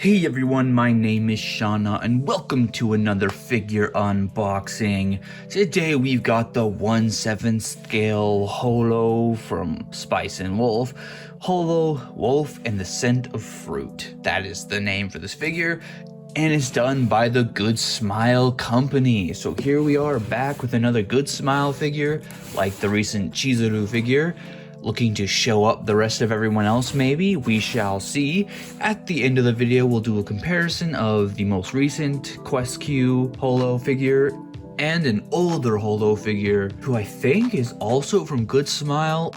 Hey everyone, my name is Shauna and welcome to another figure unboxing. Today we've got the 1/7 scale Holo from Spice and Wolf. Holo, Wolf, and the Scent of Fruit. That is the name for this figure, and it's done by the Goodsmile company. So here we are back with another Goodsmile figure, like the recent Chizuru figure. Looking to show up the rest of everyone else maybe? We shall see. At the end of the video, we'll do a comparison of the most recent Quest Q Holo figure and an older Holo figure who I think is also from Goodsmile.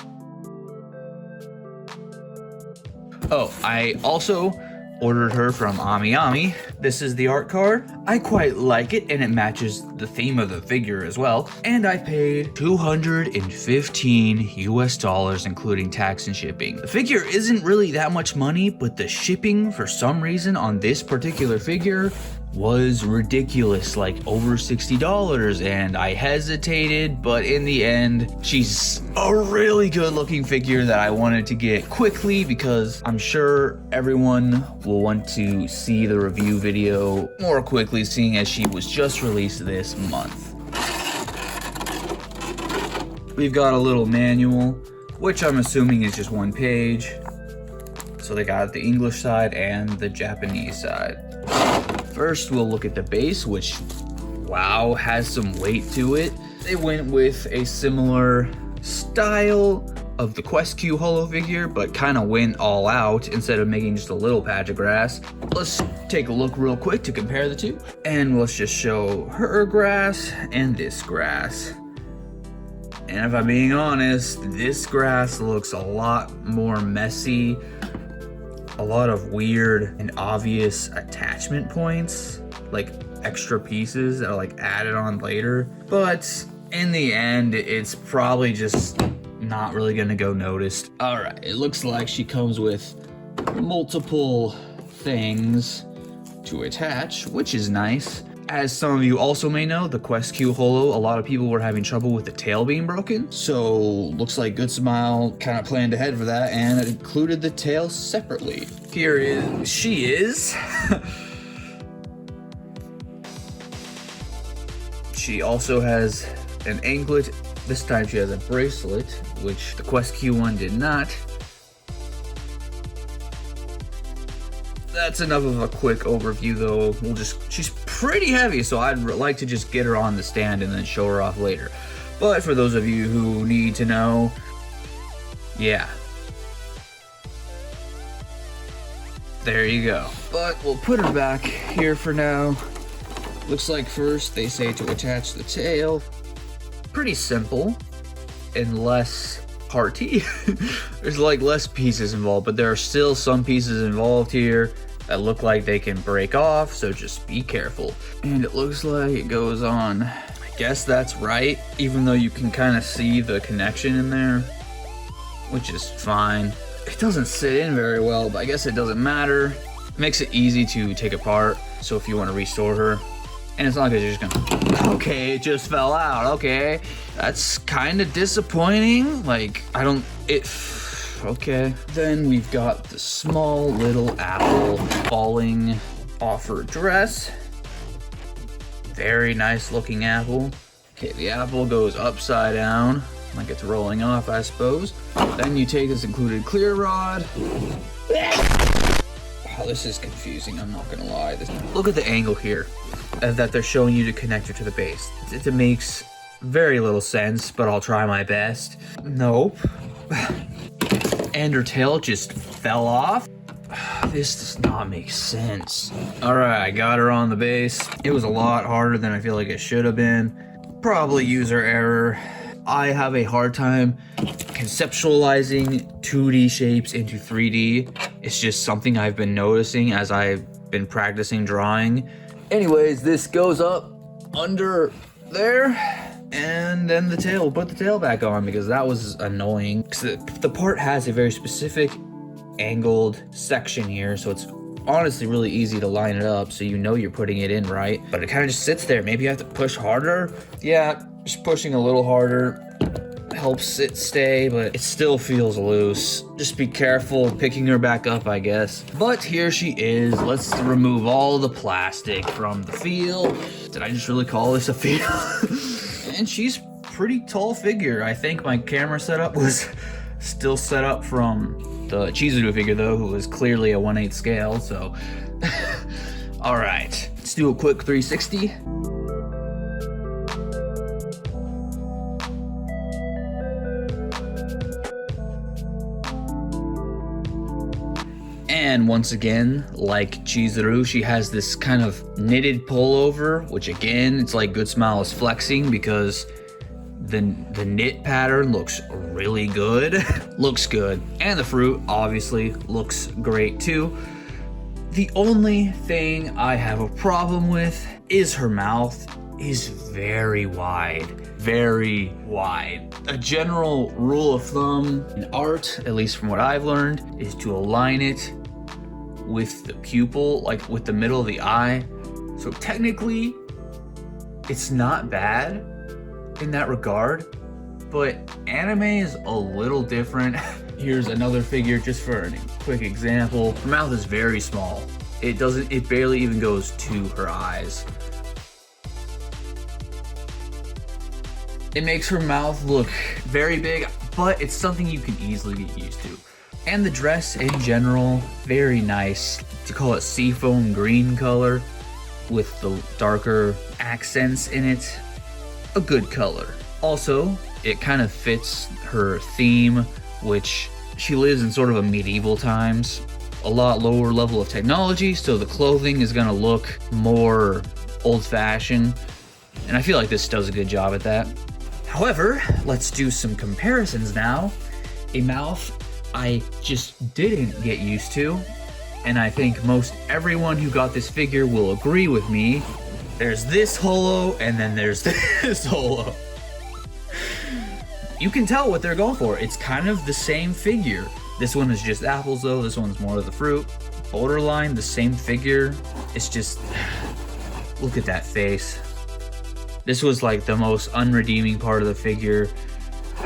Oh, I also ordered her from Ami. This is the art card. I quite like it and it matches the theme of the figure as well. And I paid $215 US including tax and shipping. The figure isn't really that much money, but the shipping for some reason on this particular figure was ridiculous, like over $60, and I hesitated, but in the end, she's a really good looking figure that I wanted to get quickly because I'm sure everyone will want to see the review video more quickly, seeing as she was just released this month. We've got a little manual, which I'm assuming is just one page. So they got the English side and the Japanese side. First, we'll look at the base, which, wow, has some weight to it. They went with a similar style of the Quest Q Holo figure, but kind of went all out instead of making just a little patch of grass. Let's take a look real quick to compare the two. And let's just show her grass and this grass. And if I'm being honest, this grass looks a lot more messy. A lot of weird and obvious attachment points, like extra pieces that are like added on later. But in the end, it's probably just not really gonna go noticed. All right, it looks like she comes with multiple things to attach, which is nice. As some of you also may know, the Quest Q Holo, a lot of people were having trouble with the tail being broken. So looks like Goodsmile kind of planned ahead for that and it included the tail separately. She is. She also has an anklet. This time she has a bracelet, which the Quest Q one did not. That's enough of a quick overview though. She's pretty heavy, so I'd like to just get her on the stand and then show her off later. But for those of you who need to know, yeah. There you go. But we'll put her back here for now. Looks like first they say to attach the tail. Pretty simple and less party. There's like less pieces involved, but there are still some pieces involved here that look like they can break off, so just be careful. And it looks like it goes on. I guess that's right, even though you can kind of see the connection in there, which is fine. It doesn't sit in very well, but I guess it doesn't matter. It makes it easy to take apart, so if you want to restore her. And it's not like you're just gonna, okay, it just fell out, okay. That's kind of disappointing. Like, okay. Then we've got the small little apple falling off her dress. Very nice looking apple. Okay, the apple goes upside down, like it's rolling off, I suppose. Then you take this included clear rod. Oh, this is confusing, I'm not gonna lie. Look at the angle here that they're showing you to connect her to the base. It makes very little sense, but I'll try my best. Nope. And her tail just fell off. This does not make sense. All right, I got her on the base. It was a lot harder than I feel like it should have been. Probably user error. I have a hard time conceptualizing 2D shapes into 3D. It's just something I've been noticing as I've been practicing drawing. Anyways, this goes up under there, and then the tail, we'll put the tail back on because that was annoying. The part has a very specific angled section here, so it's honestly really easy to line it up so you know you're putting it in right, but it kind of just sits there. Maybe you have to push harder. Yeah, just pushing a little harder. helps it stay, but it still feels loose. Just be careful picking her back up, I guess. But here she is. Let's remove all the plastic from the field. Did I just really call this a field? And she's pretty tall figure. I think my camera setup was still set up from the Chizuru figure though, who was clearly a 1/8 scale, so. All right, let's do a quick 360. And once again, like Chizuru, she has this kind of knitted pullover, which again, it's like Goodsmile is flexing because the knit pattern looks really good. Looks good. And the fruit obviously looks great too. The only thing I have a problem with is her mouth is very wide. Very wide. A general rule of thumb in art, at least from what I've learned, is to align it with the pupil, like with the middle of the eye. So technically, it's not bad in that regard, but anime is a little different. Here's another figure just for a quick example. Her mouth is very small. It barely even goes to her eyes. It makes her mouth look very big, but it's something you can easily get used to. And the dress in general, very nice. To call it seafoam green color with the darker accents in it. A good color. Also, it kind of fits her theme, which she lives in sort of a medieval times. A lot lower level of technology, so the clothing is gonna look more old-fashioned. And I feel like this does a good job at that. However, let's do some comparisons now. A mouth I just didn't get used to, and I think most everyone who got this figure will agree with me. There's this Holo, and then there's this Holo. You can tell what they're going for. It's kind of the same figure. This one is just apples though, this one's more of the fruit. Borderline, the same figure. It's just, look at that face. This was like the most unredeeming part of the figure.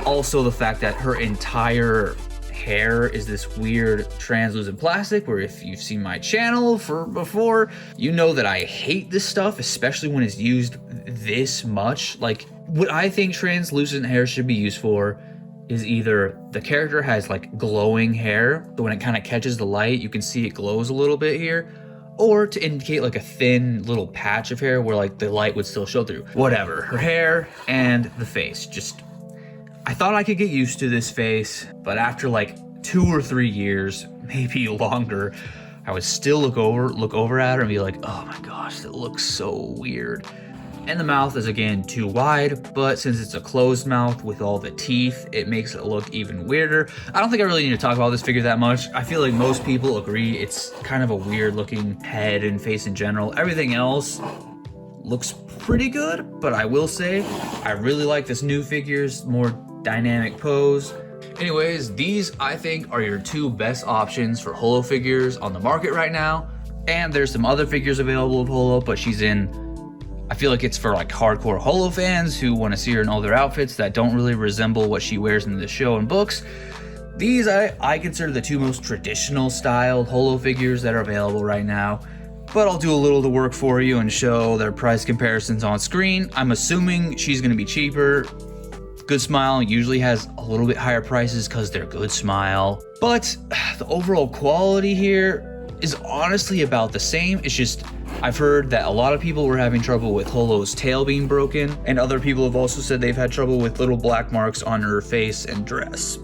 Also the fact that her entire hair is this weird translucent plastic, where if you've seen my channel before, you know that I hate this stuff, especially when it's used this much. Like, what I think translucent hair should be used for is either the character has like glowing hair, so when it kind of catches the light, you can see it glows a little bit here, or to indicate like a thin little patch of hair where like the light would still show through. Whatever, her hair and the face, just, I thought I could get used to this face, but after like 2 or 3 years, maybe longer, I would still look over at her and be like, oh my gosh, that looks so weird. And the mouth is again too wide, but since it's a closed mouth with all the teeth, it makes it look even weirder. I don't think I really need to talk about this figure that much. I feel like most people agree it's kind of a weird looking head and face in general. Everything else looks pretty good, but I will say I really like this new figure's more dynamic pose. Anyways, these I think are your 2 best options for Holo figures on the market right now. And there's some other figures available of Holo, but she's in, I feel like it's for like hardcore Holo fans who want to see her in all their outfits that don't really resemble what she wears in the show and books. These I consider the 2 most traditional styled Holo figures that are available right now. But I'll do a little of the work for you and show their price comparisons on screen. I'm assuming she's gonna be cheaper. Goodsmile usually has a little bit higher prices because they're Goodsmile. But the overall quality here is honestly about the same. It's just, I've heard that a lot of people were having trouble with Holo's tail being broken, and other people have also said they've had trouble with little black marks on her face and dress.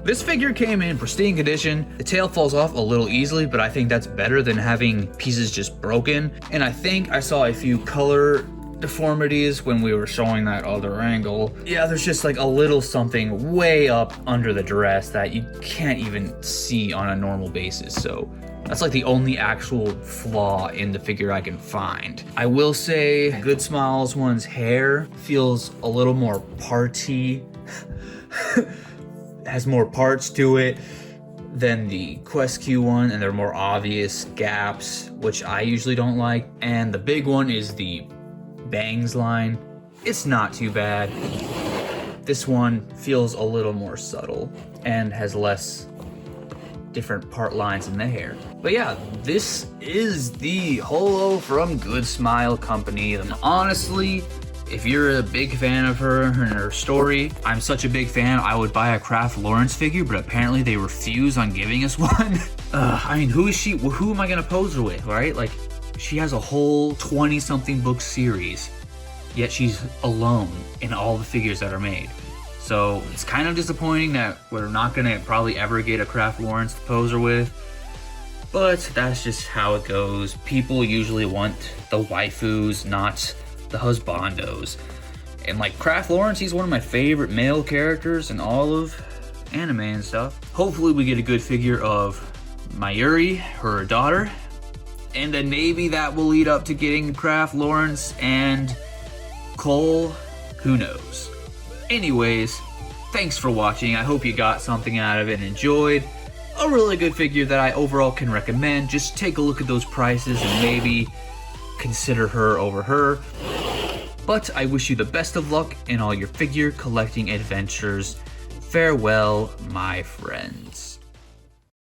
This figure came in pristine condition. The tail falls off a little easily, but I think that's better than having pieces just broken. And I think I saw a few color deformities when we were showing that other angle. Yeah, there's just like a little something way up under the dress that you can't even see on a normal basis. So that's like the only actual flaw in the figure I can find. I will say Goodsmile's one's hair feels a little more party. Has more parts to it than the Quest-Q one, and there are more obvious gaps, which I usually don't like. And the big one is the bangs line. It's not too bad. This one feels a little more subtle and has less different part lines in the hair. But yeah, this is the Holo from Goodsmile Company. And honestly, if you're a big fan of her and her story, I'm such a big fan, I would buy a Craft Lawrence figure, but apparently they refuse on giving us one. I mean, who is she? Who am I gonna pose her with, right? Like, she has a whole 20-something book series, yet she's alone in all the figures that are made. So it's kind of disappointing that we're not gonna probably ever get a Craft Lawrence to pose her with, but that's just how it goes. People usually want the waifus, not the husbandos. And like Craft Lawrence, he's one of my favorite male characters in all of anime and stuff. Hopefully we get a good figure of Mayuri, her daughter, and then maybe that will lead up to getting Craft Lawrence and Cole, who knows. Anyways, thanks for watching. I hope you got something out of it and enjoyed. A really good figure that I overall can recommend. Just take a look at those prices and maybe consider her over her. But I wish you the best of luck in all your figure collecting adventures. Farewell, my friend.